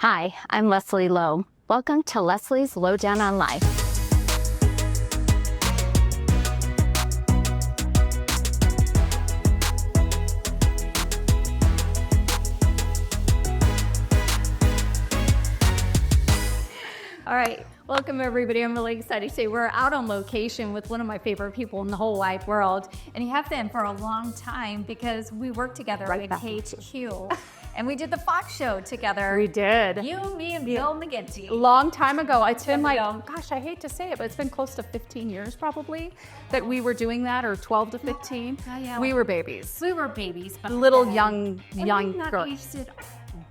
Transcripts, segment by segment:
Hi, I'm Leslie Lowe. Welcome to Leslie's Lowdown on Life. All right, welcome everybody. I'm really excited to say we're out on location with one of my favorite people in the whole wide world, and you have been for a long time because we worked together at HQ, and we did the Fox show together. We did. You, me, and Bill McGinty. A long time ago. It's been like, gosh, I hate to say it, but it's been close to 15 years probably that we were doing that, or 12 to 15. Yeah. We were babies. We were babies, but Little young not girls. aged at all.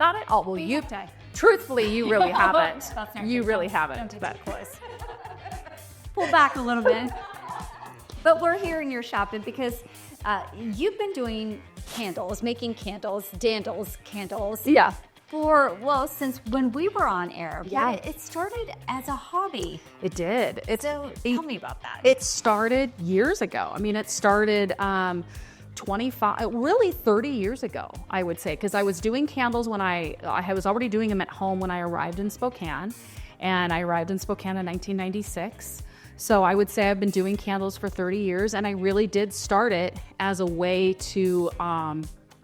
Not at all. Well, you, truthfully, you really haven't. You really haven't. Don't get too close. Pull back a little bit. But we're here in your shop because you've been doing candles, making candles, Dandle's candles. Yeah. Since when we were on air. Yeah. But it started as a hobby. It did. Tell me about that. It started years ago. I mean, it started 30 years ago, I would say, because I was doing candles when I was already doing them at home when I arrived in Spokane, and I arrived in Spokane in 1996. So I would say I've been doing candles for 30 years, and I really did start it as a way to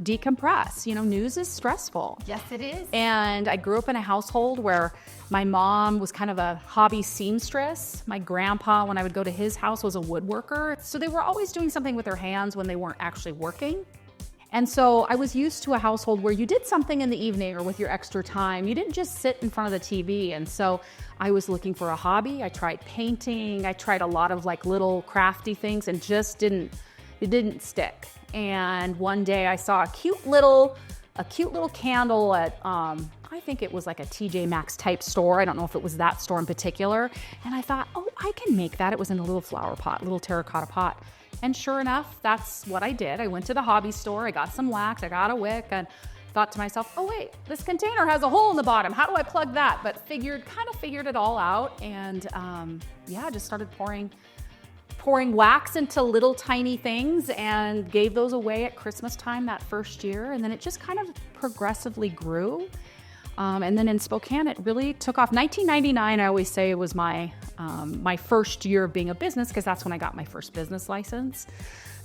decompress. You know, news is stressful. Yes, it is. And I grew up in a household where my mom was kind of a hobby seamstress. My grandpa, when I would go to his house, was a woodworker. So they were always doing something with their hands when they weren't actually working. And so I was used to a household where you did something in the evening or with your extra time. You didn't just sit in front of the TV. And so I was looking for a hobby. I tried painting. I tried a lot of like little crafty things and just it didn't stick. And one day I saw a cute little candle at, I think it was like a TJ Maxx type store. I don't know if it was that store in particular. And I thought, oh, I can make that. It was in a little flower pot, little terracotta pot. And sure enough, that's what I did. I went to the hobby store, I got some wax, I got a wick, and thought to myself, oh wait, this container has a hole in the bottom. How do I plug that? But kind of figured it all out, and just started pouring wax into little tiny things and gave those away at Christmas time that first year. And then it just kind of progressively grew. And then in Spokane, it really took off. 1999, I always say, was my first year of being a business, because that's when I got my first business license.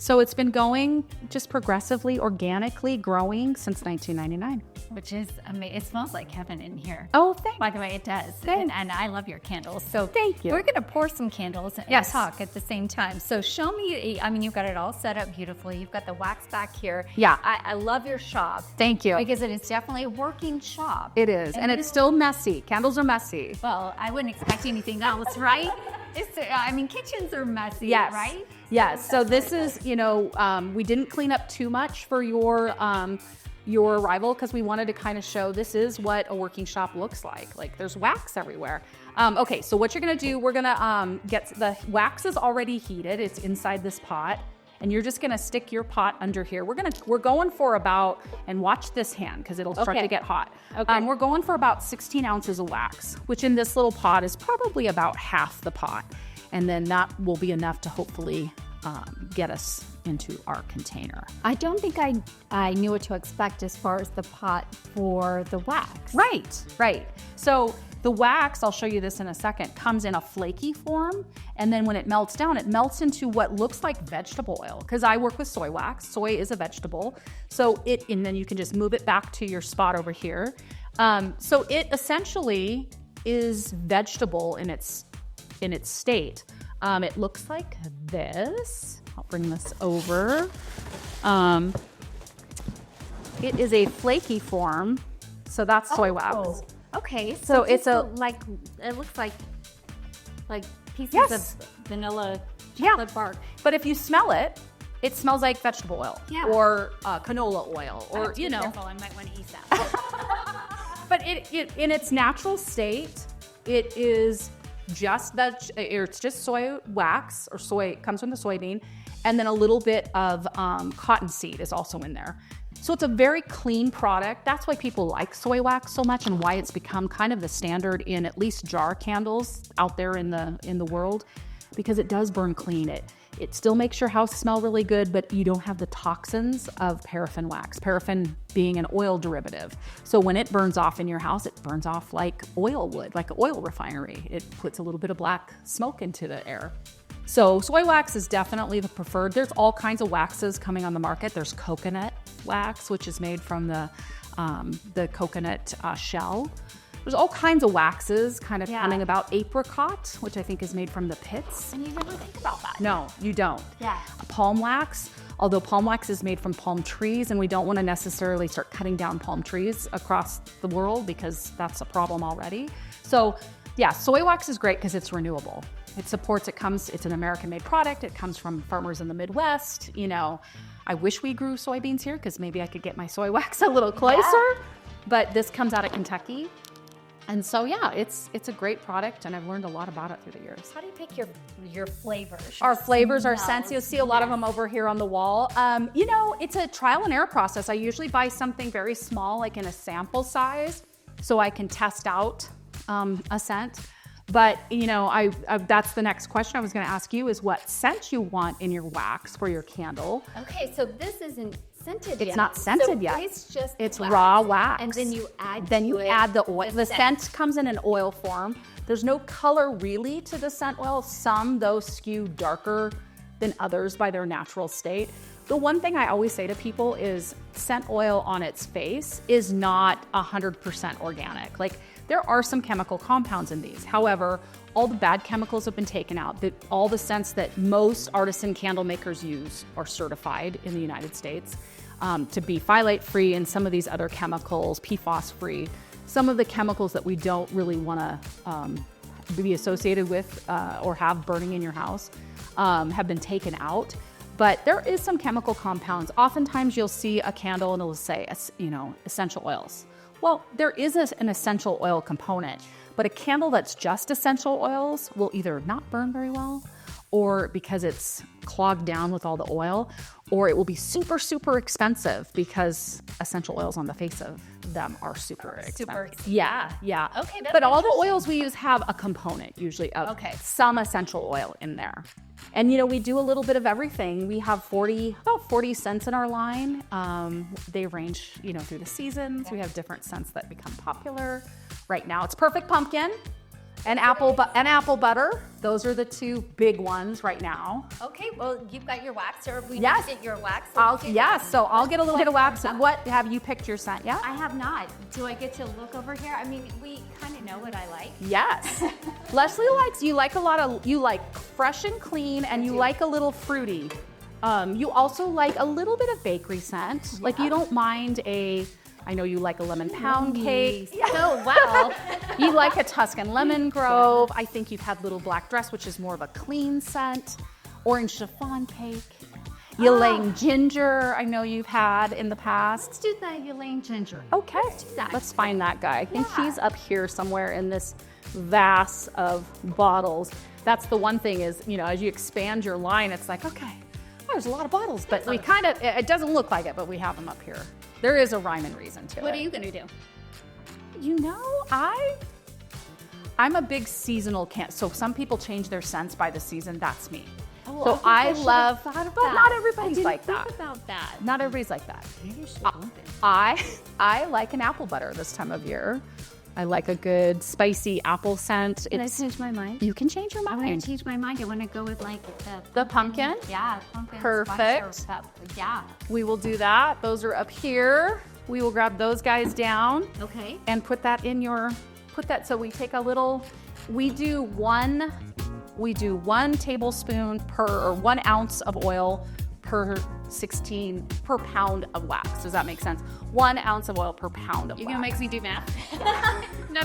So it's been going just progressively, organically growing since 1999. Which is amazing. It smells like heaven in here. Oh, thanks. By the way, it does. Thanks. And I love your candles. So thank you. We're going to pour some candles and Yes. talk at the same time. So show me, you've got it all set up beautifully. You've got the wax back here. Yeah. I love your shop. Thank you. Because it is definitely a working shop. It is. And it's still messy. Candles are messy. Well, I wouldn't expect anything else, right? Kitchens are messy, yes. right? Yes. So this is, we didn't clean up too much for your arrival, because we wanted to kind of show this is what a working shop looks like. Like, there's wax everywhere. Okay, so what you're gonna do, we're gonna get the wax is already heated. It's inside this pot, and you're just gonna stick your pot under here. We're going for about, and watch this hand, because it'll start to get hot. Okay. We're going for about 16 ounces of wax, which in this little pot is probably about half the pot. And then that will be enough to hopefully get us into our container. I don't think I knew what to expect as far as the pot for the wax. Right. So the wax, I'll show you this in a second, comes in a flaky form. And then when it melts down, it melts into what looks like vegetable oil. Because I work with soy wax. Soy is a vegetable. And then you can just move it back to your spot over here. So it essentially is vegetable in its state. It looks like this. I'll bring this over. It is a flaky form, so that's soy wax. Okay, So it's it looks like pieces of vanilla chocolate bark. But if you smell it, it smells like vegetable oil, or canola oil, or Careful, I might want to eat that. But it in its natural state, it is it's just soy wax, or soy, comes from the soybean, and then a little bit of cottonseed is also in there. So it's a very clean product. That's why people like soy wax so much, and why it's become kind of the standard in at least jar candles out there in the world, because it does burn clean. It still makes your house smell really good, but you don't have the toxins of paraffin wax. Paraffin being an oil derivative. So when it burns off in your house, it burns off like oil would, like an oil refinery. It puts a little bit of black smoke into the air. So soy wax is definitely the preferred. There's all kinds of waxes coming on the market. There's coconut wax, which is made from the coconut shell. There's all kinds of waxes kind of coming about. Apricot, which I think is made from the pits. And you never think about that. No, you don't. Yeah. Palm wax, although palm wax is made from palm trees, and we don't want to necessarily start cutting down palm trees across the world because that's a problem already. So yeah, soy wax is great because it's renewable. It supports, it's an American-made product. It comes from farmers in the Midwest. You know, I wish we grew soybeans here because maybe I could get my soy wax a little closer, but this comes out of Kentucky. And so, yeah, it's a great product, and I've learned a lot about it through the years. How do you pick your flavors? Our flavors, our scents, you'll see a lot of them over here on the wall. You know, it's a trial and error process. I usually buy something very small, like in a sample size, so I can test out a scent. But, you know, I that's the next question I was going to ask you is what scent you want in your wax for your candle. Okay, so this isn't scented yet. It's not scented yet. It's raw wax. And then you add the oil. The scent comes in an oil form. There's no color really to the scent oil. Some, though, skew darker than others by their natural state. The one thing I always say to people is scent oil on its face is not 100% organic. Like, there are some chemical compounds in these. However, all the bad chemicals have been taken out. All the scents that most artisan candle makers use are certified in the United States to be phthalate free and some of these other chemicals, PFAS free. Some of the chemicals that we don't really want to be associated with or have burning in your house have been taken out. But there is some chemical compounds. Oftentimes you'll see a candle and it'll say, you know, essential oils. Well, there is an essential oil component, but a candle that's just essential oils will either not burn very well, or because it's clogged down with all the oil, or it will be super, super expensive because essential oils on the face of them are super expensive. Yeah. Okay, but all the oils we use have a component usually of some essential oil in there. And, you know, we do a little bit of everything. We have about 40 scents in our line. They range, you know, through the seasons. We have different scents that become popular. Right now, it's Perfect Pumpkin and apple butter. Those are the two big ones right now. Okay, well, you've got your wax, or we Yes. need to get your wax. So I'll get a little bit of wax. What have you picked your scent? Yeah. I have not. Do I get to look over here? I mean, we kind of know what I like. Yes. Leslie likes, you like fresh and clean, and you like a little fruity. You also like a little bit of bakery scent. Yeah. Like, you don't mind I know you like a lemon pound cake. Oh, wow. You like a Tuscan lemon grove. I think you've had Little Black Dress, which is more of a clean scent. Orange chiffon cake. Ylang ginger, I know you've had in the past. Let's do the Ylang ginger. Okay, let's find that guy. I think he's up here somewhere in this vase of bottles. That's the one thing is, you know, as you expand your line, it's like, okay, there's a lot of bottles, but we kind of, it doesn't look like it, but we have them up here. There is a rhyme and reason to it. What are you going to do? You know, I'm a big seasonal so some people change their scents by the season. That's me. Oh, so I love, thought of but that. not everybody's I like didn't that. think about that. Not everybody's like that. Maybe you should I like an apple butter this time of year. I like a good spicy apple scent. Can I change my mind? You can change your I want mind. to change my mind. I want to go with like The pumpkin? Yeah, pumpkin. Perfect. Spice yeah. We will do that. Those are up here. We will grab those guys down. Okay. And put that in so we take a little, we do one tablespoon or 1 ounce of oil per pound of wax. Does that make sense? 1 ounce of oil per pound of wax. You're going to make me do math? No.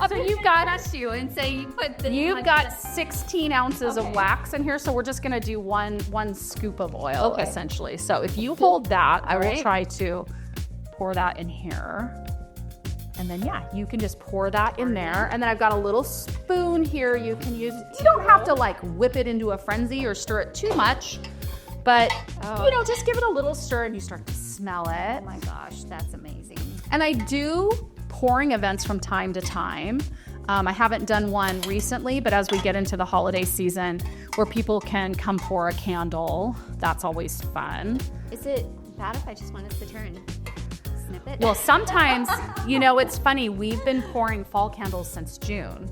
So you've got, and say you put you've got 16 ounces of wax in here. So we're just going to do one scoop of oil essentially. So if you hold that, I will try to pour that in here. And then, you can just pour that in there. And then I've got a little spoon here you can use. You don't have to like whip it into a frenzy or stir it too much, but you know, just give it a little stir and you start to smell it. Oh my gosh, that's amazing. And I do pouring events from time to time. I haven't done one recently, but as we get into the holiday season where people can come pour a candle, that's always fun. Is it bad if I just want to sit here and snip it? Well, sometimes, you know, it's funny. We've been pouring fall candles since June.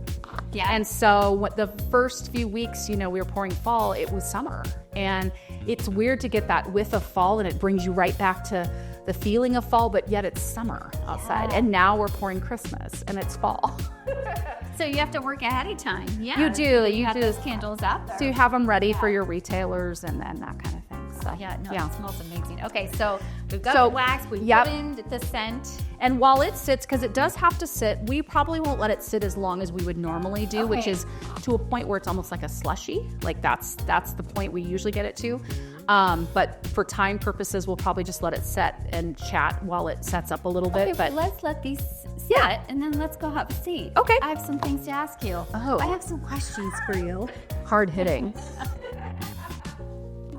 Yeah. And so what the first few weeks, you know, we were pouring fall, it was summer. And it's weird to get that whiff of fall, and it brings you right back to the feeling of fall, but yet it's summer outside. And now we're pouring Christmas and it's fall. So you have to work ahead of time. Yeah. You do. You have those candles out there. So you have them ready for your retailers and then that kind of thing. So Yeah, no, it smells amazing. Okay, so we've got the wax, we've yep. put in the scent. And while it sits, because it does have to sit, we probably won't let it sit as long as we would normally do, which is to a point where it's almost like a slushy. Like that's the point we usually get it to. But for time purposes, we'll probably just let it set and chat while it sets up a little bit. Okay, but let's let these set and then let's go have a seat. Okay. I have some things to ask you. Oh. I have some questions for you. Hard hitting.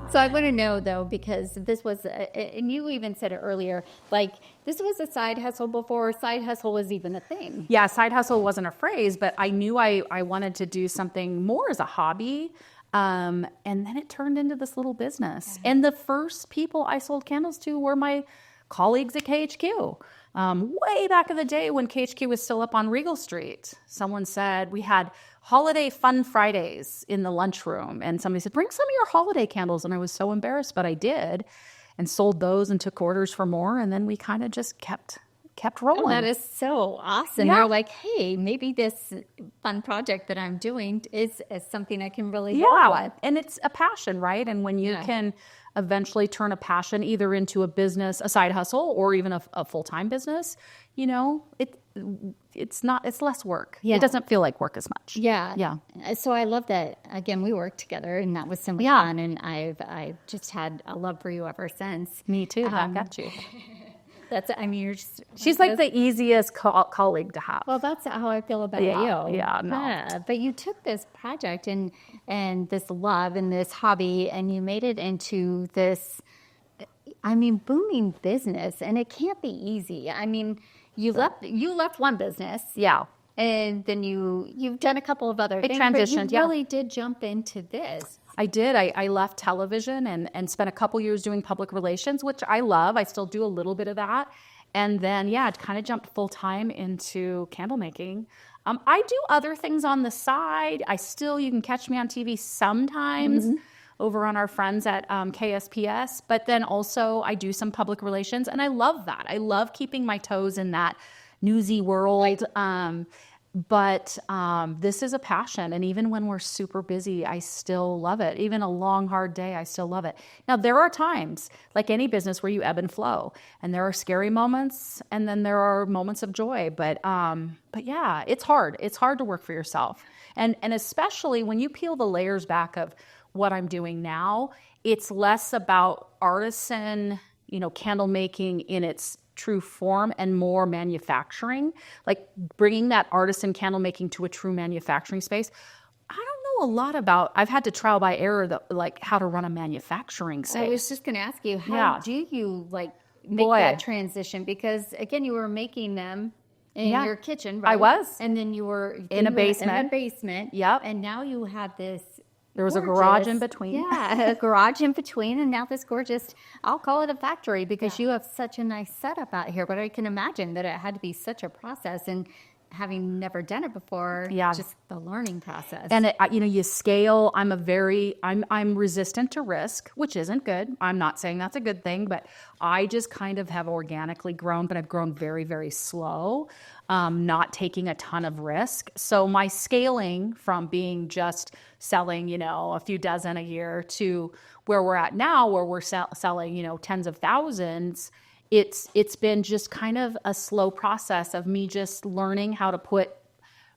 So I want to know, though, because this was, and you even said it earlier, like this was a side hustle before side hustle was even a thing. Yeah, side hustle wasn't a phrase, but I knew I wanted to do something more as a hobby. And then it turned into this little business. And the first people I sold candles to were my colleagues at KHQ. Way back in the day when KHQ was still up on Regal Street, someone said we had holiday fun Fridays in the lunchroom. And somebody said, bring some of your holiday candles. And I was so embarrassed, but I did, and sold those and took orders for more. And then we kind of just kept rolling. Oh, that is so awesome. Yeah. You're like, hey, maybe this fun project that I'm doing is something I can really help with. And it's a passion, right? And when you can eventually turn a passion either into a business, a side hustle, or even a full-time business, you know, it's less work. Yeah. It doesn't feel like work as much. Yeah. Yeah. So I love that. Again, we worked together and that was so much fun. And I've just had a love for you ever since. Me too. Back at you. You're just. She's like the easiest colleague to have. Well, that's how I feel about Yeah, you. yeah, no. Yeah, but you took this project and this love and this hobby and you made it into this, booming business. And it can't be easy. You left one business. Yeah. And then you've done a couple of other things. transitioned, but you really did jump into this. I did. I left television and spent a couple years doing public relations, which I love. I still do a little bit of that. And then, it kind of jumped full time into candle making. I do other things on the side. You can catch me on TV sometimes over on our friends at KSPS. But then also I do some public relations, and I love that. I love keeping my toes in that newsy world. But this is a passion. And even when we're super busy, I still love it. Even a long, hard day, I still love it. Now, there are times, like any business, where you ebb and flow. And there are scary moments, and then there are moments of joy. But yeah, it's hard. It's hard to work for yourself. And especially when you peel the layers back of what I'm doing now, it's less about artisan, candle making in its true form and more manufacturing, like bringing that artisan candle making to a true manufacturing space. I don't know a lot about, I've had to trial by error, how to run a manufacturing space. I was just going to ask you, how do you make that transition? Because again, you were making them in your kitchen, right? I was. And then you were in a basement. Yep. And now you have this. There was a garage in between. Yeah, a garage in between, and now this gorgeous, I'll call it a factory because you have such a nice setup out here. But I can imagine that it had to be such a process, and having never done it before, just the learning process. And you scale. I'm resistant to risk, which isn't good. I'm not saying that's a good thing, but I just kind of have organically grown, but I've grown very, very slow, not taking a ton of risk. So my scaling from being just selling, a few dozen a year to where we're at now, where we're selling, tens of thousands, it's been just kind of a slow process of me just learning how to put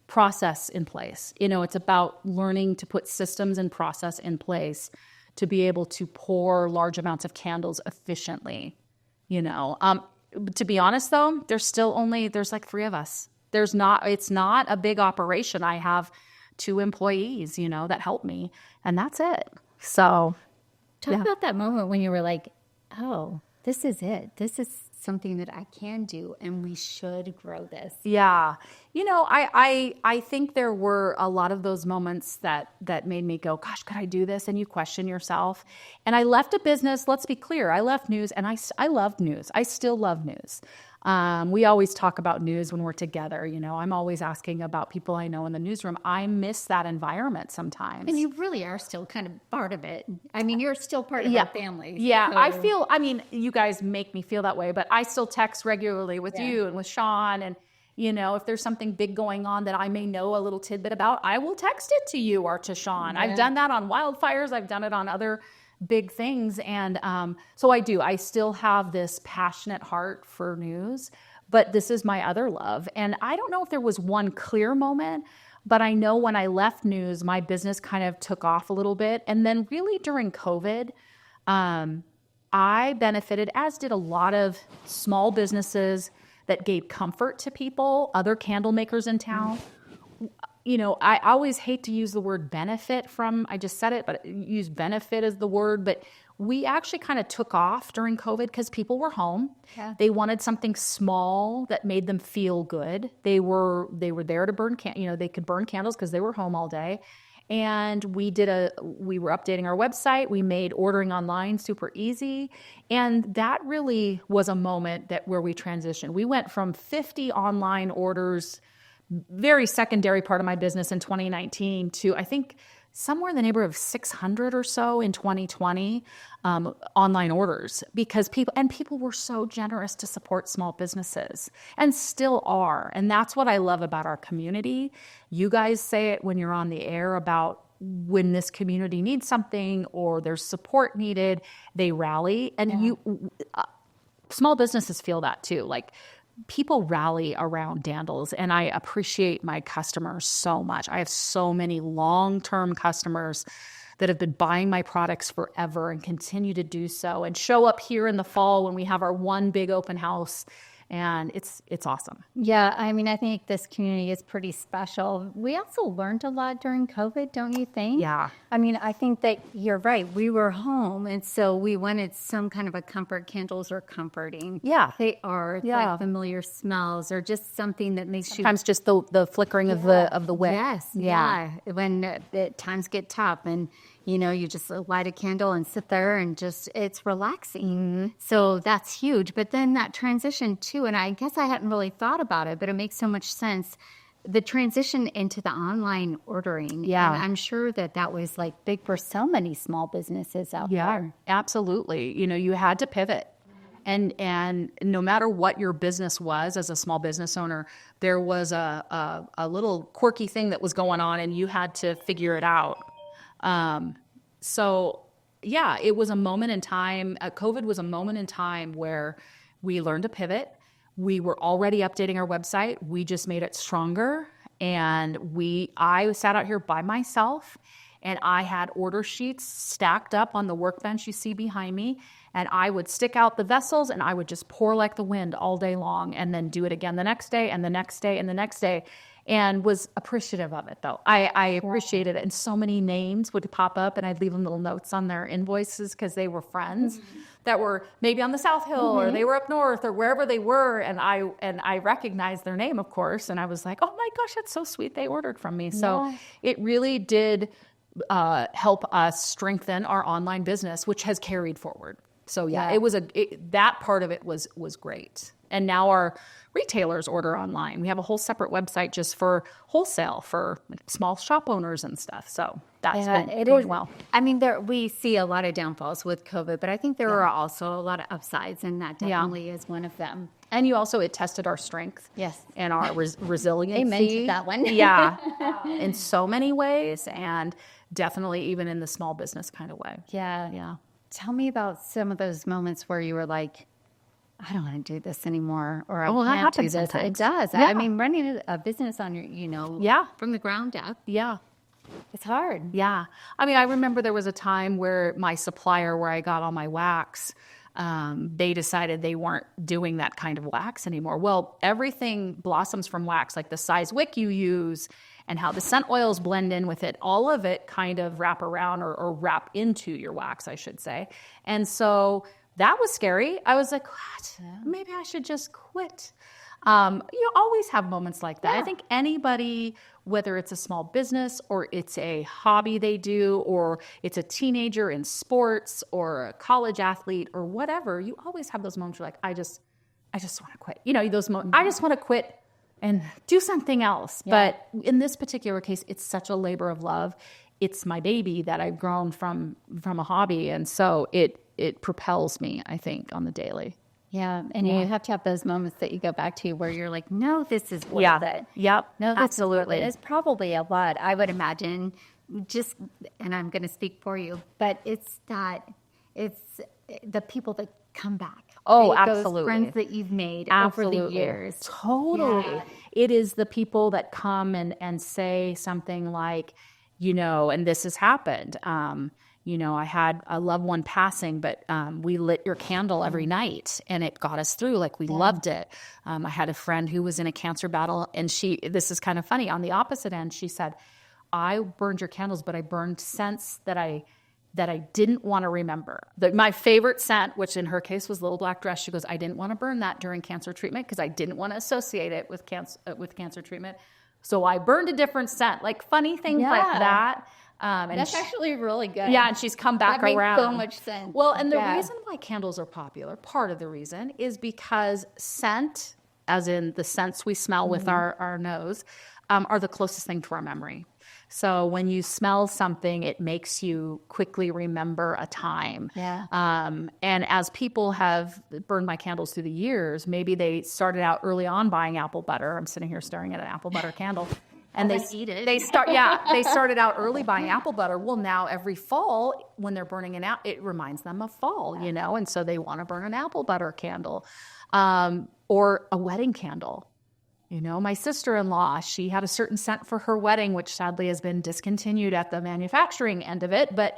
process in place. It's about learning to put systems and process in place to be able to pour large amounts of candles efficiently. To be honest though, there's like 3 of us. It's not a big operation. I have 2 employees, that help me, and that's it. So talk about that moment when you were like, oh, this is it. This is something that I can do, and we should grow this. Yeah. I think there were a lot of those moments that made me go, gosh, could I do this? And you question yourself. And I left a business. Let's be clear. I left news, and I loved news. I still love news. We always talk about news when we're together. I'm always asking about people I know in the newsroom. I miss that environment sometimes. And you really are still kind of part of it. I mean, you're still part of our family. Yeah, so. you guys make me feel that way, but I still text regularly with you and with Sean. And, if there's something big going on that I may know a little tidbit about, I will text it to you or to Sean. Yeah. I've done that on wildfires. I've done it on other big things. And so I still have this passionate heart for news, but this is my other love. And I don't know if there was one clear moment, but I know when I left news, my business kind of took off a little bit. And then really during COVID, I benefited, as did a lot of small businesses that gave comfort to people, other candle makers in town. I always hate to use the word benefit I just said it, but use benefit as the word. But we actually kind of took off during COVID because people were home. Yeah. They wanted something small that made them feel good. They were there to burn, they could burn candles because they were home all day. And we were updating our website. We made ordering online super easy. And that really was a moment where we transitioned. We went from 50 online orders, very secondary part of my business in 2019, to I think somewhere in the neighborhood of 600 or so in 2020 online orders, because people were so generous to support small businesses and still are. And that's what I love about our community. You guys say it when you're on the air about when this community needs something or there's support needed, they rally. And small businesses feel that too. Like, people rally around Dandles, and I appreciate my customers so much. I have so many long-term customers that have been buying my products forever and continue to do so and show up here in the fall when we have our one big open house. And it's awesome. Yeah, I mean, I think this community is pretty special. We also learned a lot during COVID, don't you think? Yeah. I mean, I think that you're right. We were home, and so we wanted some kind of a comfort. Candles are comforting. Yeah. They are. It's like familiar smells, or just something that makes Sometimes just the flickering of the wick. Yes. Yeah. When times get tough and you just light a candle and sit there and it's relaxing. Mm-hmm. So that's huge. But then that transition too, and I guess I hadn't really thought about it, but it makes so much sense. The transition into the online ordering. Yeah. And I'm sure that was like big for so many small businesses out there. Yeah, absolutely. You had to pivot. And no matter what your business was as a small business owner, there was a little quirky thing that was going on and you had to figure it out. It was a moment in time. COVID was a moment in time where we learned to pivot. We were already updating our website. We just made it stronger. And I sat out here by myself, and I had order sheets stacked up on the workbench you see behind me. And I would stick out the vessels and I would just pour like the wind all day long, and then do it again the next day and the next day and the next day. And was appreciative of it, though. I appreciated it. And so many names would pop up, and I'd leave them little notes on their invoices because they were friends that were maybe on the South Hill or they were up north or wherever they were. And I recognized their name, of course. And I was like, oh my gosh, that's so sweet. They ordered from me. So it really did help us strengthen our online business, which has carried forward. So that part of it was great. And now our retailers order online. We have a whole separate website just for wholesale for small shop owners and stuff. So that's been going well. I mean, we see a lot of downfalls with COVID, but I think there are also a lot of upsides, and that definitely is one of them. And it tested our strength. Yes. And our resiliency. Amen to that one. Yeah. In so many ways, and definitely even in the small business kind of way. Yeah. Yeah. Tell me about some of those moments where you were like, I don't want to do this anymore, or I can't do this. Sometimes. It does. Yeah. I mean, running a business on your, from the ground up. Yeah. It's hard. Yeah. I mean, I remember there was a time where my supplier, where I got all my wax, they decided they weren't doing that kind of wax anymore. Well, everything blossoms from wax, like the size wick you use and how the scent oils blend in with it. All of it kind of wrap around or wrap into your wax, I should say. And so that was scary. I was like, what? Maybe I should just quit. You always have moments like that. I think anybody, whether it's a small business or it's a hobby they do, or it's a teenager in sports or a college athlete or whatever, you always have those moments where like, I just want to quit. Those moments, I just want to quit and do something else. Yeah. But in this particular case, it's such a labor of love. It's my baby that I've grown from a hobby. And so it propels me, I think, on the daily. Yeah, and you have to have those moments that you go back to where you're like, no, this is worth it. Yep. No, Absolutely. It's probably a lot, I would imagine, and I'm going to speak for you, but it's the people that come back. Oh, absolutely. Those friends that you've made over the years. Totally. Yeah. It is the people that come and say something like, and this has happened. I had a loved one passing, but we lit your candle every night and it got us through. Like we loved it. I had a friend who was in a cancer battle and this is kind of funny. On the opposite end, she said, I burned your candles, but I burned scents that I didn't want to remember. My favorite scent, which in her case was Little Black Dress, she goes, I didn't want to burn that during cancer treatment because I didn't want to associate it with cancer treatment. So I burned a different scent, like funny things like that. And that's actually really good. Yeah, and she's come back around. That makes so much sense. Well, and the reason why candles are popular, part of the reason, is because scent, as in the scents we smell with our nose, are the closest thing to our memory. So when you smell something, it makes you quickly remember a time. Yeah. And as people have burned my candles through the years, maybe they started out early on buying apple butter. I'm sitting here staring at an apple butter candle. And they eat it. They started out early buying apple butter. Well, now every fall when they're burning it reminds them of fall, and so they want to burn an apple butter candle, or a wedding candle. My sister-in-law, she had a certain scent for her wedding, which sadly has been discontinued at the manufacturing end of it. But,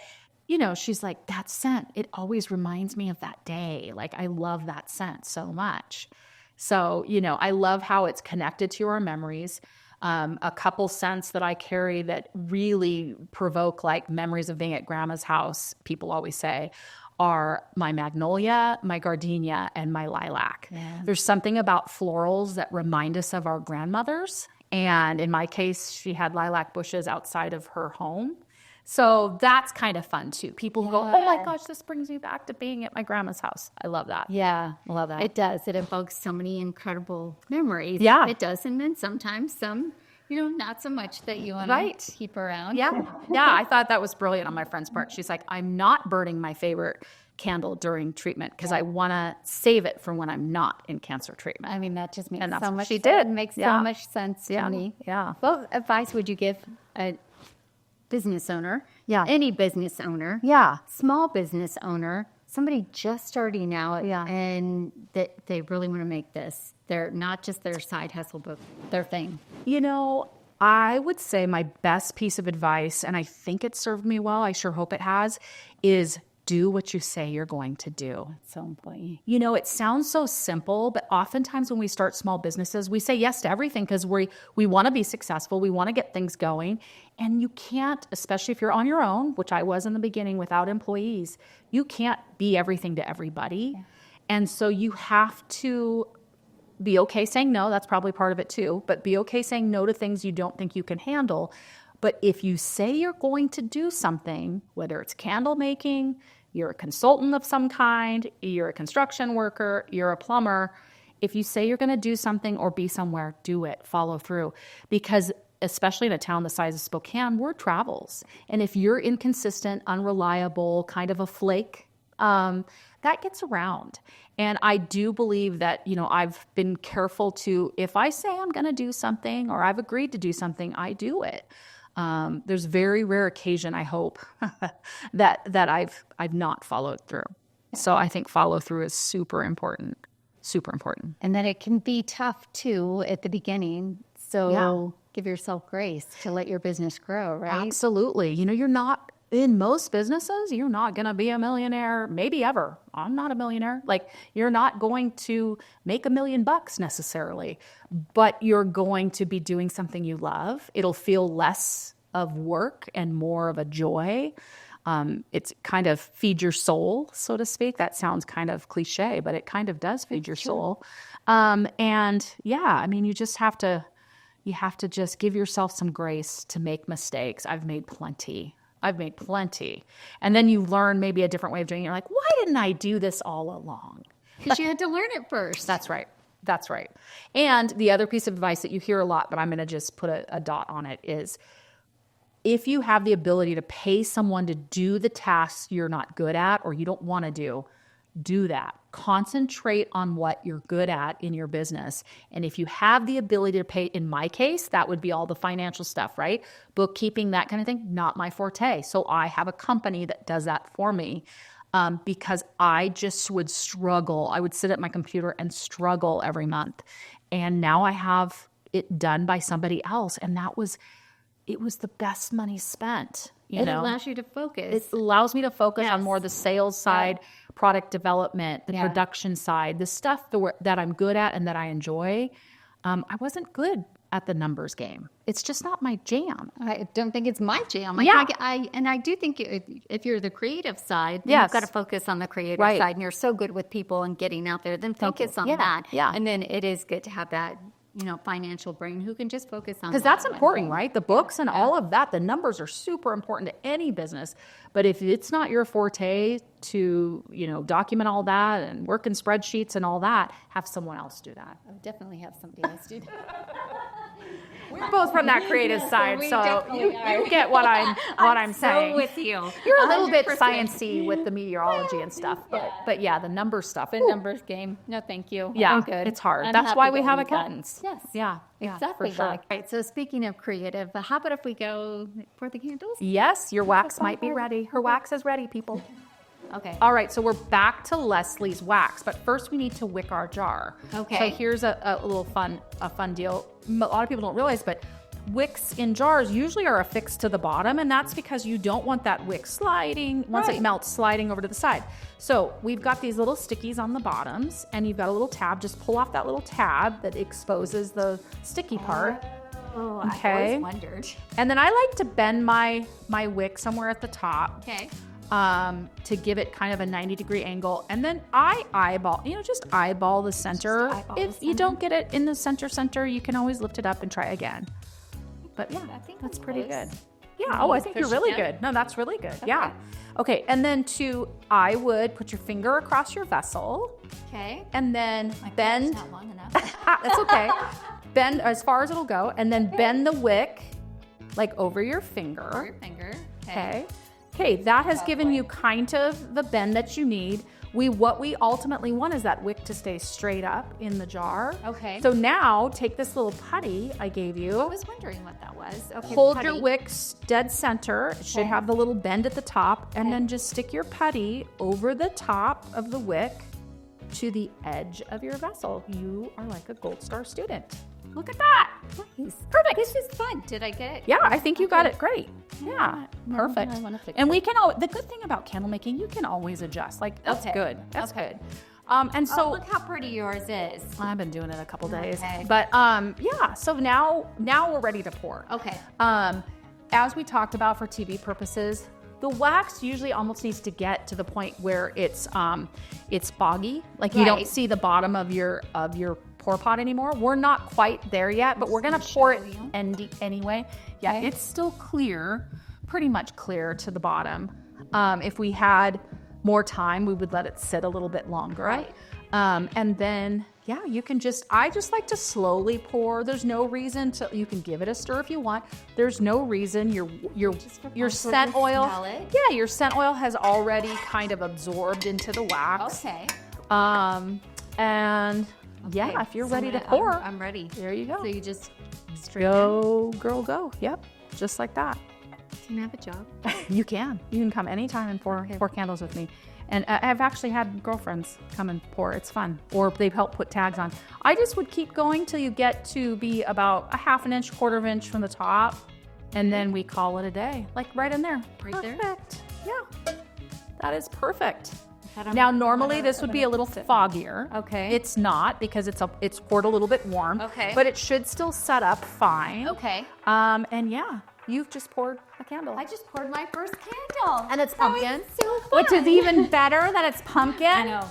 she's like, that scent, it always reminds me of that day. Like, I love that scent so much. So, I love how it's connected to our memories. A couple scents that I carry that really provoke like memories of being at grandma's house, people always say, are my magnolia, my gardenia, and my lilac. Yeah. There's something about florals that remind us of our grandmothers. And in my case, she had lilac bushes outside of her home. So that's kind of fun too. People who go, oh my gosh, this brings me back to being at my grandma's house. I love that. Yeah. I love that. It does. It evokes so many incredible memories. Yeah. It does. And then sometimes some, not so much that you want to keep around. Yeah. Yeah. I thought that was brilliant on my friend's part. She's like, I'm not burning my favorite candle during treatment because I want to save it for when I'm not in cancer treatment. I mean, that just makes so much she sense. did. It makes so much sense to me. Yeah. What advice would you give a business owner? Yeah. Any business owner. Yeah. Small business owner. Somebody just starting out. Yeah. And that they really want to make this. They're not just their side hustle, but their thing. I would say my best piece of advice, and I think it served me well, I sure hope it has, is do what you say you're going to do. It's so important. It sounds so simple, but oftentimes when we start small businesses, we say yes to everything because we want to be successful. We want to get things going. And you can't, especially if you're on your own, which I was in the beginning without employees, you can't be everything to everybody. Yeah. And so you have to be okay saying no. That's probably part of it too. But be okay saying no to things you don't think you can handle. But if you say you're going to do something, whether it's candle making, you're a consultant of some kind, you're a construction worker, you're a plumber, if you say you're going to do something or be somewhere, do it, follow through. Because especially in a town the size of Spokane, word travels. And if you're inconsistent, unreliable, kind of a flake, that gets around. And I do believe that, I've been careful to, if I say I'm going to do something or I've agreed to do something, I do it. There's very rare occasion, I hope, that I've not followed through. So I think follow through is super important. Super important. And then it can be tough too at the beginning. So give yourself grace to let your business grow, right? Absolutely. You're not, in most businesses, you're not going to be a millionaire, maybe ever. I'm not a millionaire. Like, you're not going to make $1 million necessarily, but you're going to be doing something you love. It'll feel less of work and more of a joy. It's kind of feed your soul, so to speak. That sounds kind of cliche, but it kind of does feed your soul. And yeah, I mean, you have to just give yourself some grace to make mistakes. I've made plenty. And then you learn maybe a different way of doing it. You're like, why didn't I do this all along? Because you had to learn it first. That's right. And the other piece of advice that you hear a lot, but I'm going to just put a dot on it, is if you have the ability to pay someone to do the tasks you're not good at or you don't want to do that. Concentrate on what you're good at in your business. And if you have the ability to pay, in my case, that would be all the financial stuff, right? Bookkeeping, that kind of thing, not my forte. So I have a company that does that for me because I just would struggle. I would sit at my computer and struggle every month. And now I have it done by somebody else. And it was the best money spent. It allows you to focus. It allows me to focus on more the sales side, product development, the production side, the stuff that I'm good at and that I enjoy. I wasn't good at the numbers game. It's just not my jam. I don't think it's my jam. I do think if you're the creative side, you've got to focus on the creative side. And you're so good with people and getting out there, then focus on that. Yeah. And then it is good to have that financial brain who can just focus on that. Because that's important, right? The books and all of that, the numbers are super important to any business. But if it's not your forte to, document all that and work in spreadsheets and all that, have someone else do that. I would definitely have somebody else do that. We're both from that creative side, so you get what I'm saying. So with you. You're a little bit sciencey with the meteorology and stuff, but yeah, the numbers stuff. The numbers game. No, thank you. Yeah, I'm good. it's hard. I'm That's why we have that accountants. Yes. Yeah, exactly. for sure. All right, so speaking of creative, how about if we go for the candles? Yes, your wax might be ready. Her wax is ready, people. Okay. All right, so we're back to Leslie's wax, but first we need to wick our jar. Okay. So here's a little fun deal. A lot of people don't realize, but wicks in jars usually are affixed to the bottom, and that's because you don't want that wick sliding, once it melts, sliding over to the side. So we've got these little stickies on the bottoms, and you've got a little tab. Just pull off that little tab that exposes the sticky part. Oh, okay. I always wondered. And then I like to bend my wick somewhere at the top. Okay. To give it kind of a 90-degree angle. And then I just eyeball the center. If you don't get it in the center, you can always lift it up and try again. But yeah, I think that's pretty good. Yeah. Oh, I think you're really good. No, that's really good. Okay. Yeah. Okay. And then I would put your finger across your vessel. Okay. And then bend. Not long enough. That's okay. Bend as far as it'll go, and then bend the wick like over your finger. Over your finger. Okay. Okay, that has given you kind of the bend that you need. What we ultimately want is that wick to stay straight up in the jar. Okay. So now take this little putty I gave you. I was wondering what that was. Okay. Hold your wick dead center. It should have the little bend at the top, and then just stick your putty over the top of the wick to the edge of your vessel. You are like a Gold Star student. Look at that. Nice. Perfect. This is fun. Did I get it? Yeah, I think you got it great. Yeah, perfect. I wanna fix And we can the good thing about candle making, you can always adjust. Like, that's good. That's good. And so look how pretty yours is. I've been doing it a couple days. Okay. But yeah, so now we're ready to pour. Okay. As we talked about for TV purposes, the wax usually almost needs to get to the point where it's foggy. Like you don't see the bottom of your pour pot anymore. We're not quite there yet, but we're gonna pour it anyway. Yeah, it's still clear, pretty much clear to the bottom. If we had more time, we would let it sit a little bit longer. Right. And then, yeah, I just like to slowly pour. There's no reason you can give it a stir if you want. There's no reason your scent oil. Smell it. Yeah, your scent oil has already kind of absorbed into the wax. Okay. And yeah, if you're ready to pour. I'm ready. There you go. So you just go, girl, go. Yep, just like that. Can I have a job? You can. You can come anytime and pour candles with me. And I've actually had girlfriends come and pour. It's fun. Or they've helped put tags on. I just would keep going till you get to be about a half an inch, quarter of an inch from the top. And then we call it a day. Like right in there. Right there? Perfect. Yeah. That is perfect. Now, normally this would be a little foggier. Okay. It's not because it's poured a little bit warm. Okay. But it should still set up fine. Okay. And yeah, you've just poured a candle. I just poured my first candle. And it's pumpkin. So fun. Which is even better that it's pumpkin. I know.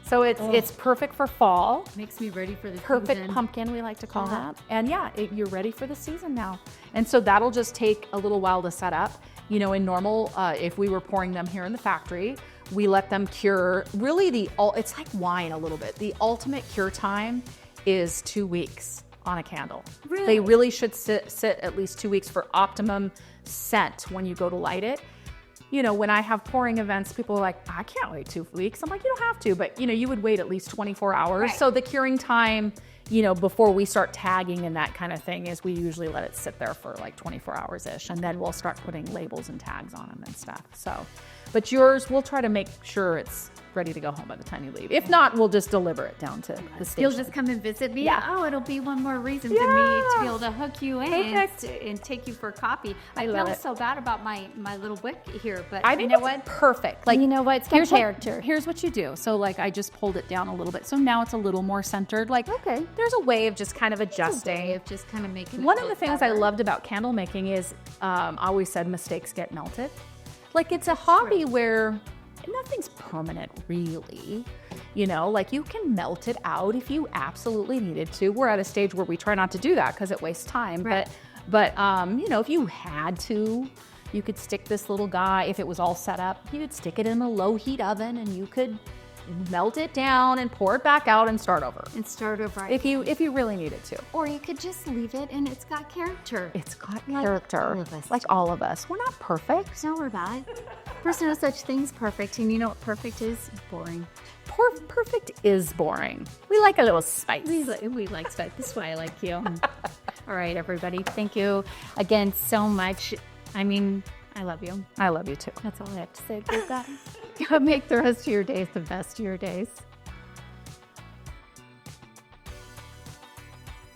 So it's perfect for fall. Makes me ready for the Perfect season. pumpkin, we like to call that. And you're ready for the season now. And so that'll just take a little while to set up. You know, in normal, if we were pouring them here in the factory, we let them cure. Really, it's like wine a little bit. The ultimate cure time is 2 weeks on a candle. Really? They really should sit at least 2 weeks for optimum scent when you go to light it. You know, when I have pouring events, people are like, I can't wait 2 weeks. I'm like, you don't have to, but you would wait at least 24 hours. Right. So the curing time, before we start tagging and that kind of thing is we usually let it sit there for like 24 hours-ish, and then we'll start putting labels and tags on them and stuff. So, but yours, we'll try to make sure it's ready to go home by the time you leave. If not, we'll just deliver it down to the station. You'll just come and visit me? Yeah. Oh, it'll be one more reason for me to be able to hook you in and take you for coffee. I love feel it. so bad about my little wick here, but I think you know it's what? perfect. You know what? It's got character. Here's what you do. So like I just pulled it down a little bit. So now it's a little more centered. Like, Okay. there's a way of just kind of adjusting. Way of just kind of making One it of the look things better. I loved about candle making is I always said mistakes get melted. Like it's a hobby where nothing's permanent really. Like you can melt it out if you absolutely needed to. We're at a stage where we try not to do that because it wastes time. Right. But if you had to, you could stick this little guy, if it was all set up, you could stick it in a low heat oven and you could melt it down and pour it back out and start over. And start over. If you really needed to. Or you could just leave it and it's got character. It's got Like character. all of us. Like all of us. We're not perfect. No, we're not. There's no such thing as perfect. And you know what perfect is? Boring. Perfect is boring. We like a little spice. We like spice. That's why I like you. All right, everybody. Thank you again so much. I mean, I love you. I love you too. That's all I have to say. Go make the rest of your days the best of your days.